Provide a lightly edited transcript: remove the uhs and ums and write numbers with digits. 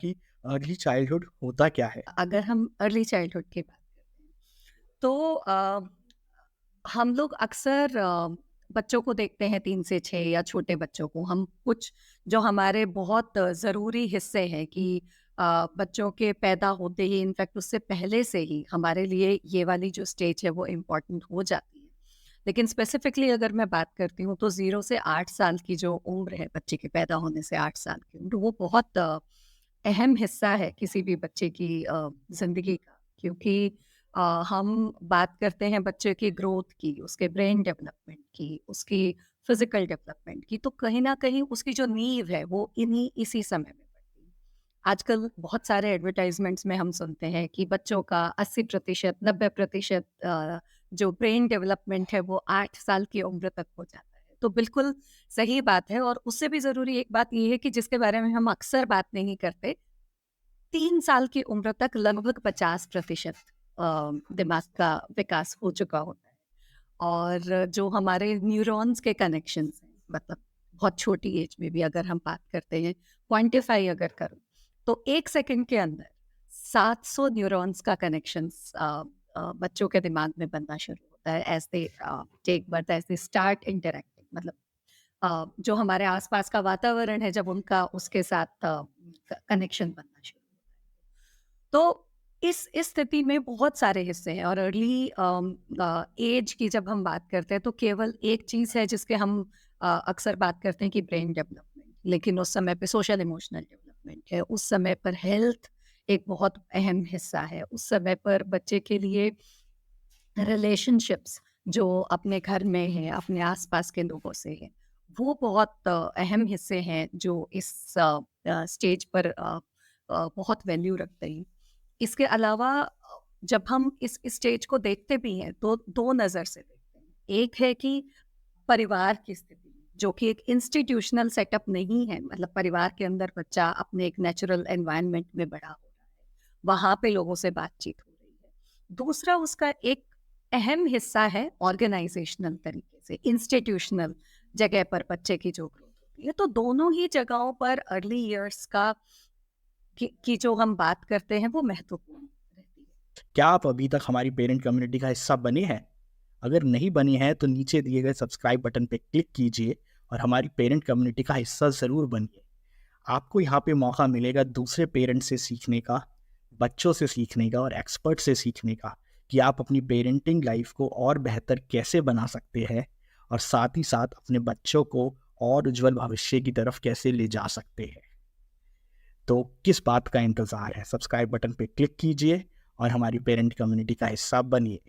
कि early childhood होता क्या है? अगर हम अर्ली चाइल्डहुड की बात करते हैं तो हम लोग अक्सर बच्चों को देखते हैं 3 से 6 या छोटे बच्चों को। हम कुछ जो हमारे बहुत ज़रूरी हिस्से हैं कि बच्चों के पैदा होते ही, इनफैक्ट उससे पहले से ही हमारे लिए ये वाली जो स्टेज है वो इम्पॉर्टेंट हो जाती है। लेकिन स्पेसिफिकली अगर मैं बात करती हूँ तो 0 से 8 साल की जो उम्र है बच्चे के पैदा होने से 8 साल की उम्र, वो बहुत अहम हिस्सा है किसी भी बच्चे की ज़िंदगी का। क्योंकि हम बात करते हैं बच्चे की ग्रोथ की, उसके ब्रेन डेवलपमेंट की, उसकी फिजिकल डेवलपमेंट की, तो कहीं ना कहीं उसकी जो नींव है वो इसी समय में पड़ती है। आजकल बहुत सारे एडवर्टाइजमेंट्स में हम सुनते हैं कि बच्चों का 80% 90% जो ब्रेन डेवलपमेंट है वो 8 साल की उम्र तक हो जाता है। तो बिल्कुल सही बात है। और उससे भी ज़रूरी एक बात ये है कि जिसके बारे में हम अक्सर बात नहीं करते, 3 साल की उम्र तक लगभग 50% दिमाग का विकास हो चुका होता है। और जो हमारे न्यूरॉन्स के कनेक्शंस हैं, मतलब बहुत छोटी एज में भी अगर हम बात करते हैं, क्वांटिफाई अगर करूँ, तो 1 सेकंड के अंदर 700 न्यूरॉन्स का कनेक्शंस बच्चों के दिमाग में बनना शुरू होता है as they take birth, as they start interacting. मतलब जो हमारे आसपास का वातावरण है, जब उनका उसके साथ कनेक्शन बनना शुरू होता है। तो इस स्थिति में बहुत सारे हिस्से हैं। और अर्ली एज की जब हम बात करते हैं तो केवल एक चीज़ है जिसके हम अक्सर बात करते हैं कि ब्रेन डेवलपमेंट, लेकिन उस समय पे सोशल इमोशनल डेवलपमेंट है, उस समय पर हेल्थ एक बहुत अहम हिस्सा है, उस समय पर बच्चे के लिए रिलेशनशिप्स जो अपने घर में है, अपने आसपास के लोगों से है, वो बहुत अहम हिस्से हैं जो इस स्टेज पर बहुत वैल्यू रखते हैं। इसके अलावा जब हम इस स्टेज को देखते भी हैं तो 2 नज़र से देखते हैं। एक है कि परिवार की स्थिति में, जो कि एक इंस्टीट्यूशनल सेटअप नहीं है, मतलब परिवार के अंदर बच्चा अपने एक नेचुरल एनवायरनमेंट में बड़ा हो रहा है, वहाँ पे लोगों से बातचीत हो रही है। दूसरा उसका एक अहम हिस्सा है ऑर्गेनाइजेशनल तरीके से, इंस्टीट्यूशनल जगह पर बच्चे की जो ग्रोथ होती है। तो दोनों ही जगहों पर अर्ली ईयर्स की जो हम बात करते हैं वो महत्वपूर्ण रहती है। क्या आप अभी तक हमारी पेरेंट कम्युनिटी का हिस्सा बने हैं? अगर नहीं बने हैं तो नीचे दिए गए सब्सक्राइब बटन पे क्लिक कीजिए और हमारी पेरेंट कम्युनिटी का हिस्सा ज़रूर बनिए। आपको यहाँ पे मौका मिलेगा दूसरे पेरेंट्स से सीखने का, बच्चों से सीखने का और एक्सपर्ट से सीखने का कि आप अपनी पेरेंटिंग लाइफ को और बेहतर कैसे बना सकते हैं और साथ ही साथ अपने बच्चों को और उज्जवल भविष्य की तरफ कैसे ले जा सकते हैं। तो किस बात का इंतज़ार है? सब्सक्राइब बटन पे क्लिक कीजिए और हमारी पेरेंट कम्युनिटी का हिस्सा बनिए।